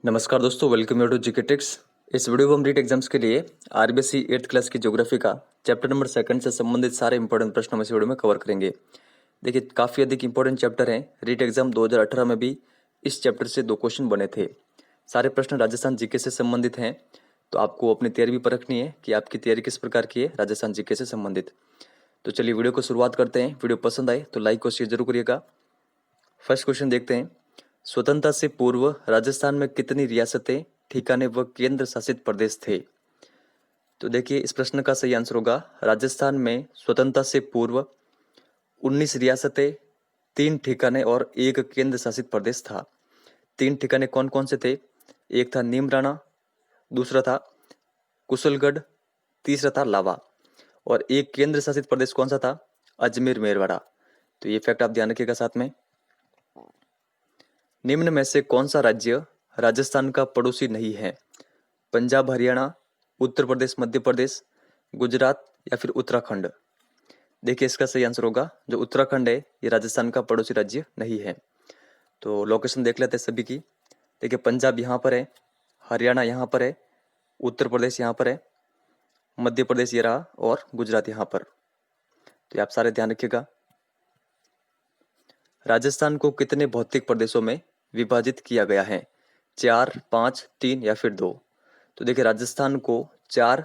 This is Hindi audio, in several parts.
नमस्कार दोस्तों, welcome you to GK tricks. इस वीडियो को हम रीट एग्जाम्स के लिए आरबीएससी 8th क्लास की ज्योग्राफी का चैप्टर नंबर 2 से संबंधित सारे इंपॉर्टेंट प्रश्न हम इस वीडियो में कवर करेंगे। देखिए, काफ़ी अधिक इंपॉर्टेंट चैप्टर हैं। रीट एग्जाम 2018 में भी इस चैप्टर से 2 क्वेश्चन बने थे। सारे प्रश्न राजस्थान जीके से संबंधित हैं, तो आपको अपनी तैयारी भी परखनी है कि आपकी तैयारी किस प्रकार की है राजस्थान जीके से संबंधित। तो चलिए वीडियो को शुरुआत करते हैं। वीडियो पसंद आए तो लाइक और शेयर जरूर करिएगा। फर्स्ट क्वेश्चन देखते हैं। स्वतंत्रता से पूर्व राजस्थान में कितनी रियासतें, ठिकाने व केंद्र शासित प्रदेश थे? तो देखिए, इस प्रश्न का सही आंसर होगा राजस्थान में स्वतंत्रता से पूर्व 19 रियासतें, 3 ठिकाने और 1 केंद्र शासित प्रदेश था। 3 ठिकाने कौन कौन से थे? एक था नीमराणा, दूसरा था कुशलगढ़, तीसरा था लावा, और 1 केंद्र शासित प्रदेश कौन सा था? अजमेर मेरवाड़ा। तो ये फैक्ट आप ध्यान रखिएगा साथ में। निम्न में से कौन सा राज्य राजस्थान का पड़ोसी नहीं है? पंजाब, हरियाणा, उत्तर प्रदेश, मध्य प्रदेश, गुजरात या फिर उत्तराखंड? देखिए, इसका सही आंसर होगा जो उत्तराखंड है, ये राजस्थान का पड़ोसी राज्य नहीं है। तो लोकेशन देख लेते हैं सभी की। देखिए, पंजाब यहाँ पर है, हरियाणा यहाँ पर है, उत्तर प्रदेश यहाँ पर है, मध्य प्रदेश ये रहा और गुजरात यहाँ पर। तो ये आप सारे ध्यान रखिएगा। राजस्थान को कितने भौतिक प्रदेशों में विभाजित किया गया है? 4, 5, 3 या फिर 2? तो देखिए, राजस्थान को 4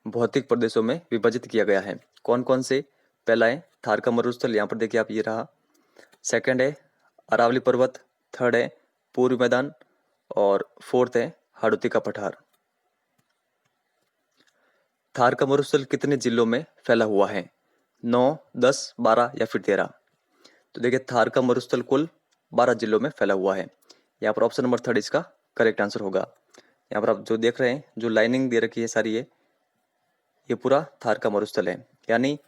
भौतिक प्रदेशों में विभाजित किया गया है। कौन कौन से? पहला है थार का मरुस्थल, यहाँ पर देखिए आप, ये रहा। सेकंड है अरावली पर्वत, थर्ड है पूर्व मैदान, और फोर्थ है हाड़ौती का पठार। थार का मरुस्थल कितने जिलों में फैला हुआ है? 9, 10, 12 या फिर 13? तो देखिए, थार का मरुस्थल कुल 12 जिलों में फैला हुआ है। यहाँ पर ऑप्शन नंबर 3 इसका करेक्ट आंसर होगा। यहाँ पर आप जो देख रहे हैं, जो लाइनिंग दे रखी है सारी, ये पूरा थार का मरुस्थल है, यानी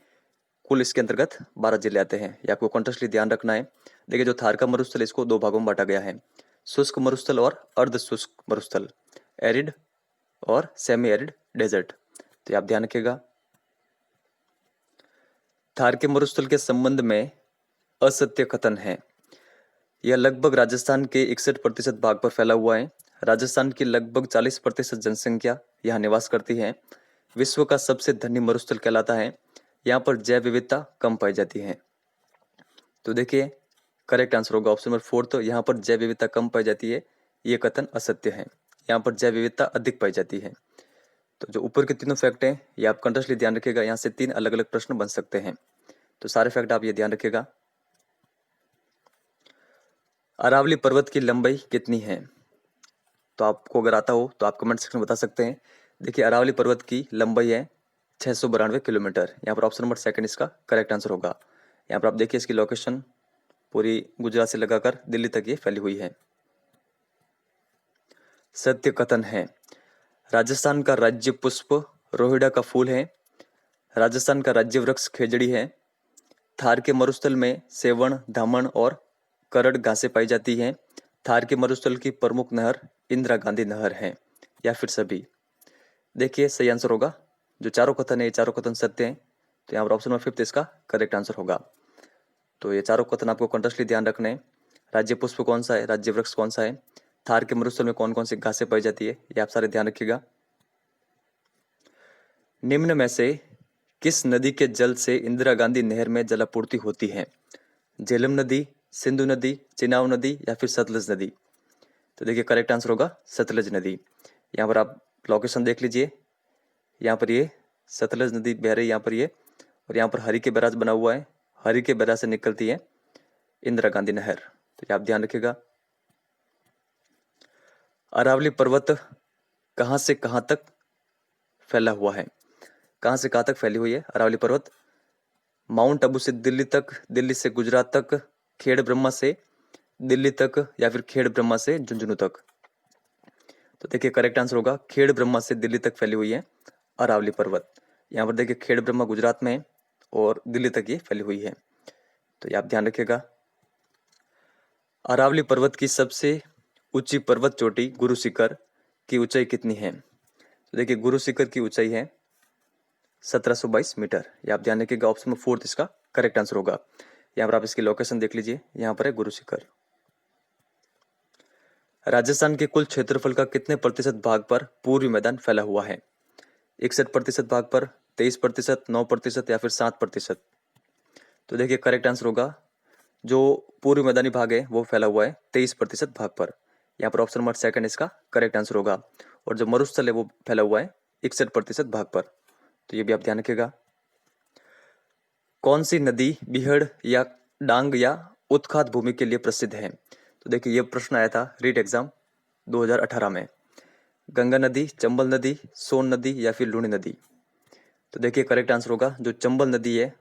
कुल इसके अंतर्गत 12 जिले आते हैं। ये आपको कॉन्टेक्स्टली ध्यान रखना है। देखिए, जो थार का मरुस्थल, इसको 2 भागों में बांटा गया है, शुष्क मरुस्थल और अर्ध शुष्क मरुस्थल, एरिड और सेमी एरिड डेजर्ट। तो ये आप ध्यान रखिएगा। थार के मरुस्थल के संबंध में असत्य कथन है। यह लगभग राजस्थान के 61% भाग पर फैला हुआ है। राजस्थान की लगभग 40% जनसंख्या यहाँ निवास करती है। विश्व का सबसे धनी मरुस्थल कहलाता है। यहाँ पर जैव विविधता कम पाई जाती है। तो देखिए, करेक्ट आंसर होगा ऑप्शन नंबर 4। तो यहाँ पर जैव विविधता कम पाई जाती है, ये कथन असत्य है। यहाँ पर जैव विविधता अधिक पाई जाती है। तो जो ऊपर के तीनों फैक्ट हैं, ये आप कंटिन्यूअसली ध्यान रखिएगा। यहाँ से 3 अलग अलग प्रश्न बन सकते हैं, तो सारे फैक्ट आप ये ध्यान रखिएगा। अरावली पर्वत की लंबाई कितनी है? तो आपको अगर आता हो तो आप कमेंट सेक्शन में बता सकते हैं। देखिए, अरावली पर्वत की लंबाई है 692 किलोमीटर। यहाँ पर ऑप्शन नंबर 2 इसका करेक्ट आंसर होगा। यहाँ पर आप देखिए, इसकी लोकेशन पूरी गुजरात से लगाकर दिल्ली तक ये फैली हुई है। सत्य कथन है। राजस्थान का राज्य पुष्प रोहिड़ा का फूल है। राजस्थान का राज्य वृक्ष खेजड़ी है। थार के मरुस्थल में सेवण, धामण और करड़ घासें पाई जाती हैं। थार के मरुस्थल की प्रमुख नहर इंदिरा गांधी नहर है, या फिर सभी? देखिए, सही आंसर होगा जो चारों कथन है, ये चारों कथन सत्य हैं। तो यहाँ पर ऑप्शन नंबर 5 इसका करेक्ट आंसर होगा। तो ये चारों कथन आपको कंटिन्यूअसली ध्यान रखने हैं। राज्य पुष्प कौन सा है, राज्य वृक्ष कौन सा है, थार के मरुस्थल में कौन कौन सी घासें पाई जाती है, ये आप सारे ध्यान रखिएगा। निम्न में से किस नदी के जल से इंदिरा गांधी नहर में जलापूर्ति होती है? झेलम नदी, सिंधु नदी, चिनाब नदी या फिर सतलज नदी? तो देखिए, करेक्ट आंसर होगा सतलज नदी। यहाँ पर आप लोकेशन देख लीजिए। यहाँ पर ये सतलज नदी बह रही है यहाँ पर ये, और यहाँ पर हरि के बैराज बना हुआ है। हरि के बैराज से निकलती है इंदिरा गांधी नहर। तो ये आप ध्यान रखिएगा। अरावली पर्वत कहाँ से कहाँ तक फैला हुआ है? कहाँ से कहाँ तक फैली हुई है अरावली पर्वत? माउंट आबू से दिल्ली तक, दिल्ली से गुजरात तक, खेड़ ब्रह्मा से दिल्ली तक, या फिर खेड़ ब्रह्मा से झुंझुनू तक? तो देखिए, करेक्ट आंसर होगा खेड़ ब्रह्मा से दिल्ली तक फैली हुई है अरावली पर्वत। यहाँ पर देखिए, खेड़ ब्रह्मा गुजरात में है और दिल्ली तक ये फैली हुई है। तो ये आप ध्यान रखिएगा। अरावली पर्वत की सबसे ऊंची पर्वत चोटी गुरु शिखर की ऊंचाई कितनी है? तो देखिए, गुरु शिखर की ऊंचाई है 1722 मीटर। ये आप ध्यान रखिएगा। ऑप्शन नंबर 4 इसका करेक्ट आंसर होगा। यहाँ पर आप इसकी लोकेशन देख लीजिए, यहाँ पर है गुरु शिखर। राजस्थान के कुल क्षेत्रफल का कितने प्रतिशत भाग पर पूर्वी मैदान फैला हुआ है? 61% भाग पर, 23%, 9% या फिर 7%? तो देखिए करेक्ट आंसर होगा जो पूर्वी मैदानी भाग है वो फैला हुआ है 23% भाग पर। यहाँ पर ऑप्शन नंबर सेकंड इसका करेक्ट आंसर होगा। और जो मरुस्थल है वो फैला हुआ है 61% भाग पर। तो ये भी आप ध्यान रखिएगा। कौन सी नदी बीहड़ या डांग या उत्खात भूमि के लिए प्रसिद्ध है? तो देखिए ये प्रश्न आया था रीट एग्जाम 2018 में। गंगा नदी, चंबल नदी, सोन नदी या फिर लूनी नदी? तो देखिए करेक्ट आंसर होगा जो चंबल नदी है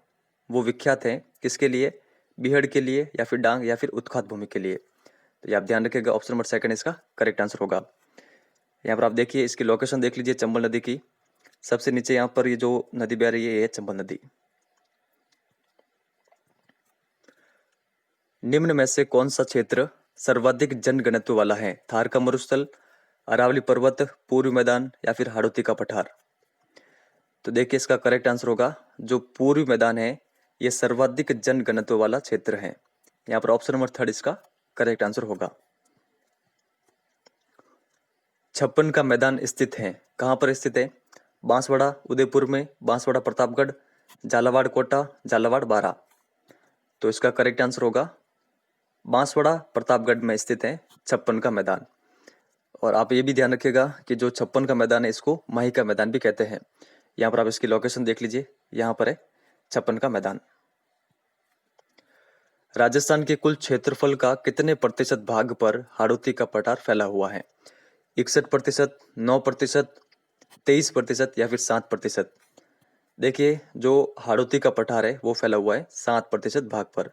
वो विख्यात है किसके लिए? बीहड़ के लिए या फिर डांग या फिर उत्खात भूमि के लिए। तो ये आप ध्यान रखिएगा, ऑप्शन नंबर सेकंड इसका करेक्ट आंसर होगा। यहाँ पर आप देखिए इसकी लोकेशन देख लीजिए चंबल नदी की। सबसे नीचे यहाँ पर ये जो नदी बह रही है ये है चंबल नदी। निम्न में से कौन सा क्षेत्र सर्वाधिक जनघनत्व वाला है? थार का मरुस्थल, अरावली पर्वत, पूर्वी मैदान या फिर हाड़ौती का पठार? तो देखिए इसका करेक्ट आंसर होगा जो पूर्वी मैदान है ये सर्वाधिक जनघनत्व वाला क्षेत्र है। यहाँ पर ऑप्शन नंबर थर्ड इसका करेक्ट आंसर होगा। छप्पन का मैदान स्थित है, कहाँ पर स्थित है? बांसवाड़ा उदयपुर में, बांसवाड़ा प्रतापगढ़, झालावाड़ कोटा, झालावाड़ बारा? तो इसका करेक्ट आंसर होगा बांसवाड़ा प्रतापगढ़ में स्थित है छप्पन का मैदान। और आप ये भी ध्यान रखिएगा कि जो छप्पन का मैदान है इसको माही का मैदान भी कहते हैं। यहाँ पर आप इसकी लोकेशन देख लीजिए, यहाँ पर है छप्पन का मैदान। राजस्थान के कुल क्षेत्रफल का कितने प्रतिशत भाग पर हाड़ौती का पठार फैला हुआ है? 61%, 9%, 23% या फिर 7%? देखिए जो हाड़ौती का पठार है वो फैला हुआ है 7% भाग पर,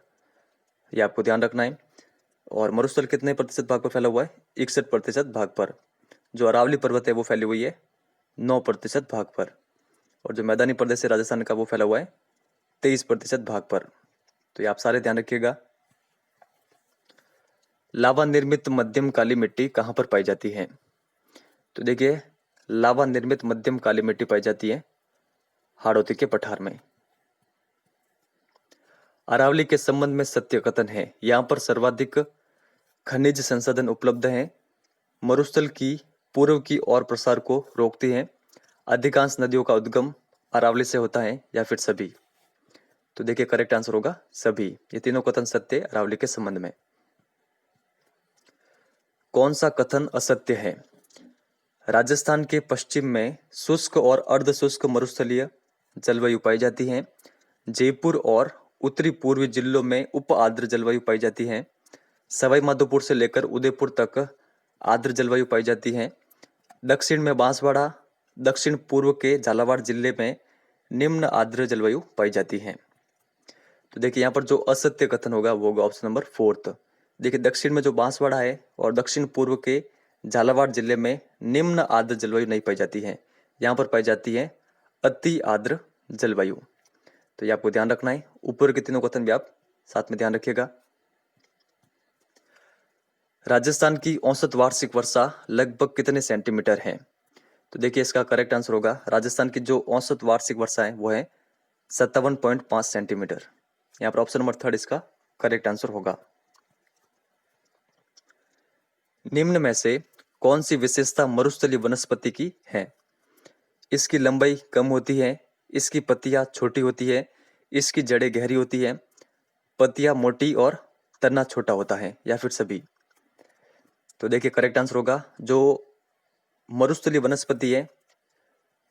ये आपको ध्यान रखना है। और मरुस्थल कितने प्रतिशत भाग पर फैला हुआ है? 61% भाग पर। जो अरावली पर्वत है वो फैली हुई है 9% भाग पर। और जो मैदानी प्रदेश है राजस्थान का वो फैला हुआ है 23% भाग पर। तो ये आप सारे ध्यान रखिएगा। लावा निर्मित मध्यम काली मिट्टी कहाँ पर पाई जाती है? तो देखिए लावा निर्मित मध्यम काली मिट्टी पाई जाती है हाड़ौती के पठार में। अरावली के संबंध में सत्य कथन है, यहाँ पर सर्वाधिक खनिज संसाधन उपलब्ध हैं, मरुस्थल की पूर्व की ओर प्रसार को रोकती हैं, अधिकांश नदियों का उद्गम अरावली से होता है या फिर सभी? तो देखिए करेक्ट आंसर होगा सभी। ये तीनों कथन सत्य अरावली के संबंध में। कौन सा कथन असत्य है? राजस्थान के पश्चिम में शुष्क और अर्ध शुष्क मरुस्थलीय जलवायु पाई जाती है। जयपुर और उत्तरी पूर्वी जिलों में उप आर्द्र जलवायु पाई जाती है। सवाई माधोपुर से लेकर उदयपुर तक आर्द्र जलवायु पाई जाती है। दक्षिण में बांसवाड़ा, दक्षिण पूर्व के झालावाड़ जिले में निम्न आर्द्र जलवायु पाई जाती है। तो देखिए यहाँ पर जो असत्य कथन होगा वो होगा ऑप्शन नंबर फोर्थ। देखिए दक्षिण में जो बांसवाड़ा है और दक्षिण पूर्व के झालावाड़ जिले में निम्न आर्द्र जलवायु नहीं पाई जाती है, यहाँ पर पाई जाती है अति आर्द्र जलवायु। तो ये आपको ध्यान रखना है। ऊपर के तीनों कथन भी आप साथ में ध्यान रखिएगा। राजस्थान की औसत वार्षिक वर्षा लगभग कितने सेंटीमीटर है? तो देखिए इसका करेक्ट आंसर होगा राजस्थान की जो औसत वार्षिक वर्षा है वो है 57.5 सेंटीमीटर। यहाँ पर ऑप्शन नंबर थर्ड इसका करेक्ट आंसर होगा। निम्न में से कौन सी विशेषता मरुस्थलीय वनस्पति की है? इसकी लंबाई कम होती है, इसकी पत्तियां छोटी होती है, इसकी जड़ें गहरी होती है, पत्तियां मोटी और तना छोटा होता है या फिर सभी? तो देखिए करेक्ट आंसर होगा जो मरुस्थलीय वनस्पति है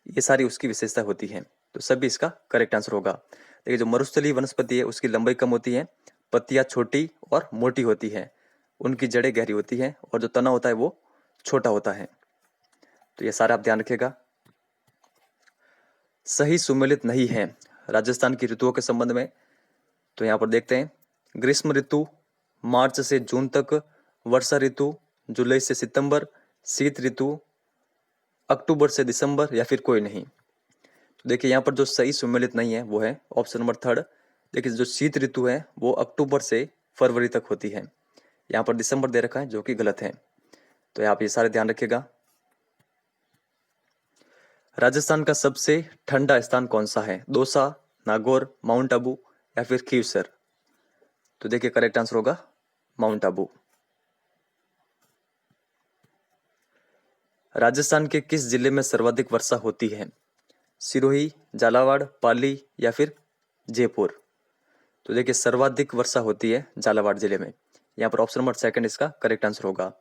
ये सारी उसकी विशेषता होती है, तो सभी इसका करेक्ट आंसर होगा। देखिए जो मरुस्थलीय वनस्पति है उसकी लंबाई कम होती है, पत्तियां छोटी और मोटी होती है, उनकी जड़ें गहरी होती हैं और जो तना होता है वो छोटा होता है। तो ये सारा आप ध्यान रखिएगा। सही सुमेलित नहीं है राजस्थान की ऋतुओं के संबंध में। तो यहाँ पर देखते हैं ग्रीष्म ऋतु मार्च से जून तक, वर्षा ऋतु जुलाई से सितंबर, शीत ऋतु अक्टूबर से दिसंबर या फिर कोई नहीं? तो देखिए यहाँ पर जो सही सुमेलित नहीं है वो है ऑप्शन नंबर थर्ड। देखिए जो शीत ऋतु है वो अक्टूबर से फरवरी तक होती है, यहाँ पर दिसंबर दे रखा है जो कि गलत है। तो यहाँ पे ये सारे ध्यान रखिएगा। राजस्थान का सबसे ठंडा स्थान कौन सा है? दौसा, नागौर, माउंट आबू या फिर खीवसर? तो देखिए करेक्ट आंसर होगा माउंट आबू। राजस्थान के किस जिले में सर्वाधिक वर्षा होती है? सिरोही, झालावाड़, पाली या फिर जयपुर? तो देखिए सर्वाधिक वर्षा होती है झालावाड़ जिले में। यहाँ पर ऑप्शन नंबर सेकंड इसका करेक्ट आंसर होगा।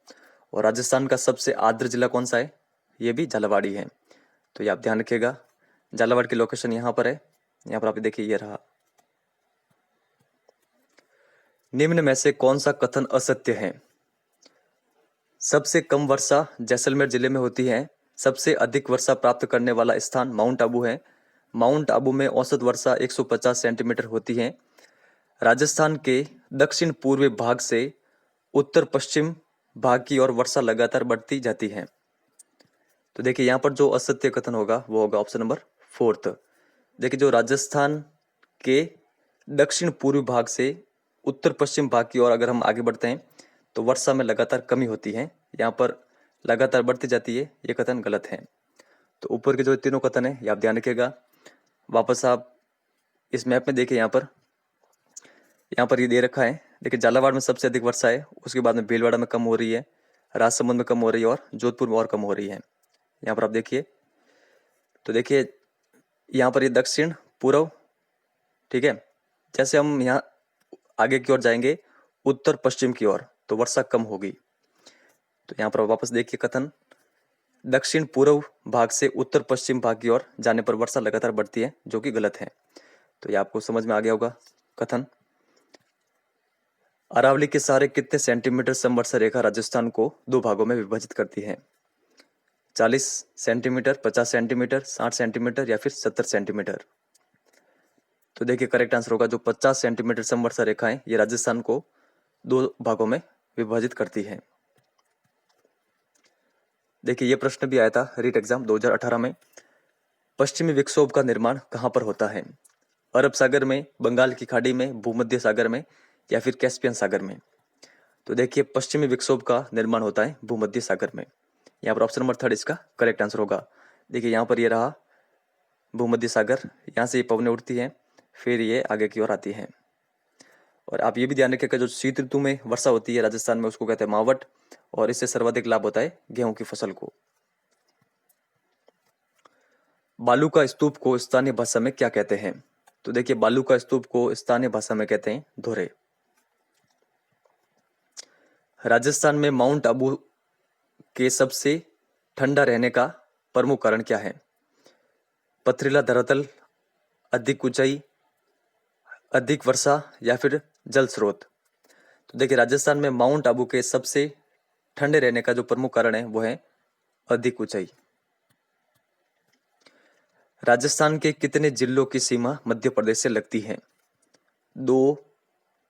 और राजस्थान का सबसे आर्द्र जिला कौन सा है? ये भी झालावाड़ ही है। तो ये आप ध्यान रखिएगा। झालावाड़ की लोकेशन यहाँ पर है। यहाँ पर आप देखिए ये रहा। निम्न में से कौन सा कथन असत्य है? सबसे कम वर्षा जैसलमेर जिले में होती है। सबसे अधिक वर्षा प्राप्त करने वाला स्थान माउंट आबू है। माउंट आबू में औसत वर्षा 150 सेंटीमीटर होती है। राजस्थान के दक्षिण पूर्वी भाग से उत्तर पश्चिम भाग की ओर वर्षा लगातार बढ़ती जाती है। तो देखिए यहाँ पर जो असत्य कथन होगा वो होगा ऑप्शन नंबर फोर्थ। देखिए जो राजस्थान के दक्षिण पूर्वी भाग से उत्तर पश्चिम भाग की ओर अगर हम आगे बढ़ते हैं तो वर्षा में लगातार कमी होती है। यहाँ पर लगातार बढ़ती जाती है, ये कथन गलत है। तो ऊपर के जो तीनों कथन है ये आप ध्यान रखिएगा। वापस आप इस मैप में देखिए, यहाँ पर ये दे रखा है। देखिए झालावाड़ में सबसे अधिक वर्षा है, उसके बाद में भीलवाड़ा में कम हो रही है, राजसमंद में कम हो रही है और जोधपुर में और कम हो रही है। यहाँ पर आप देखिए, तो देखिए यहाँ पर ये दक्षिण पूर्व, ठीक है। जैसे हम यहाँ आगे की ओर जाएंगे उत्तर पश्चिम की ओर तो वर्षा कम होगी। तो यहाँ पर वापस देखिए कथन, दक्षिण पूर्व भाग से उत्तर पश्चिम भाग की ओर जाने पर वर्षा लगातार बढ़ती है, जो कि गलत है। तो ये आपको समझ में आ गया होगा कथन। अरावली के सहारे कितने सेंटीमीटर समवर्षा रेखा राजस्थान को दो भागों में विभाजित करती है? 40 सेंटीमीटर, 50 सेंटीमीटर, 60 सेंटीमीटर या फिर 70 सेंटीमीटर? तो देखिए करेक्ट आंसर होगा जो 50 सेंटीमीटर समवर्षा रेखा है, ये राजस्थान को दो भागों में विभाजित करती है। देखिए ये प्रश्न भी आया था रीट एग्जाम 2018 में। पश्चिमी विक्षोभ का निर्माण कहाँ पर होता है? अरब सागर में, बंगाल की खाड़ी में, भूमध्य सागर में या फिर कैस्पियन सागर में? तो देखिए पश्चिमी विक्षोभ का निर्माण होता है भूमध्य सागर में। यहाँ पर ऑप्शन नंबर थर्ड इसका करेक्ट आंसर होगा। देखिए यहाँ पर ये रहा भूमध्य सागर, यहाँ से ये पवनें उठती हैं, फिर ये आगे की ओर आती हैं। और आप ये भी ध्यान रखिएगा जो शीत ऋतु में वर्षा होती है राजस्थान में उसको कहते हैं मावट, और इससे सर्वाधिक लाभ होता है गेहूं की फसल को। बालू का स्तूप को स्थानीय भाषा में क्या कहते हैं? तो देखिए बालू का स्तूप को स्थानीय भाषा में कहते हैं धोरे। राजस्थान में माउंट आबू के सबसे ठंडा रहने का प्रमुख कारण क्या है? पथरीला धरातल, अधिक ऊंचाई, अधिक वर्षा या फिर जल स्रोत? तो देखिए राजस्थान में माउंट आबू के सबसे ठंडे रहने का जो प्रमुख कारण है वो है अधिक ऊंचाई। राजस्थान के कितने जिलों की सीमा मध्य प्रदेश से लगती है? 2,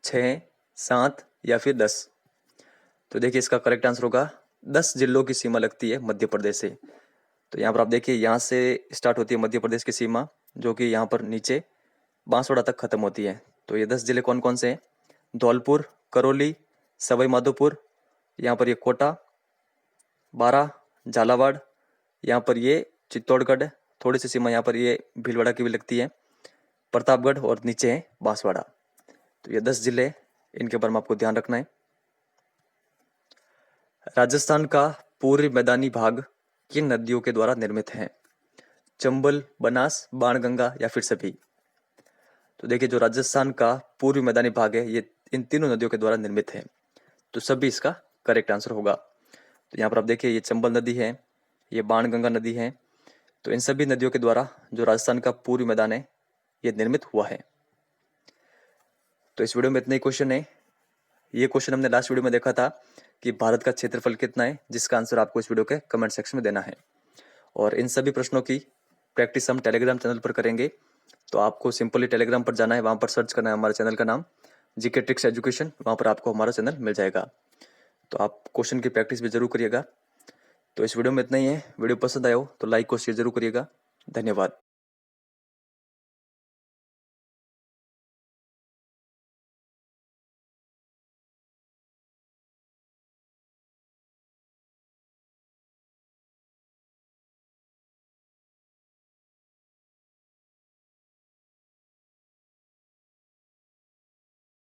6, 7 या फिर 10? तो देखिए इसका करेक्ट आंसर होगा 10 जिलों की सीमा लगती है मध्य प्रदेश से। तो यहाँ पर आप देखिए यहाँ से स्टार्ट होती है मध्य प्रदेश की सीमा, जो कि यहाँ पर नीचे बांसवाड़ा तक खत्म होती है। तो ये 10 जिले कौन कौन से हैं? धौलपुर, करौली, सवाई माधोपुर, यहाँ पर ये कोटा, बारा, झालावाड़, यहाँ पर ये चित्तौड़गढ़, थोड़ी सी सीमा यहाँ पर ये भीलवाड़ा की भी लगती है, प्रतापगढ़ और नीचे है बांसवाड़ा। तो ये 10 जिले, इनके बारे में आपको ध्यान रखना है। राजस्थान का पूर्वी मैदानी भाग किन नदियों के द्वारा निर्मित है? चंबल, बनास, बाणगंगा या फिर सभी? तो देखिए जो राजस्थान का पूर्वी मैदानी भाग है ये इन तीनों नदियों के द्वारा निर्मित है, तो सभी इसका करेक्ट आंसर होगा। तो यहाँ पर आप देखिए ये चंबल नदी है, ये बाणगंगा नदी है, तो इन सभी नदियों के द्वारा जो राजस्थान का पूर्वी मैदान है ये निर्मित हुआ है। तो इस वीडियो में इतने ही क्वेश्चन है। ये क्वेश्चन हमने लास्ट वीडियो में देखा था कि भारत का क्षेत्रफल कितना है, जिसका आंसर आपको इस वीडियो के कमेंट सेक्शन में देना है। और इन सभी प्रश्नों की प्रैक्टिस हम टेलीग्राम चैनल पर करेंगे। तो आपको सिंपली टेलीग्राम पर जाना है, वहाँ पर सर्च करना है हमारे चैनल का नाम जीके ट्रिक्स एजुकेशन, वहाँ पर आपको हमारा चैनल मिल जाएगा। तो आप क्वेश्चन की प्रैक्टिस भी जरूर करिएगा। तो इस वीडियो में इतना ही है। वीडियो पसंद आया हो तो लाइक और शेयर जरूर करिएगा। धन्यवाद।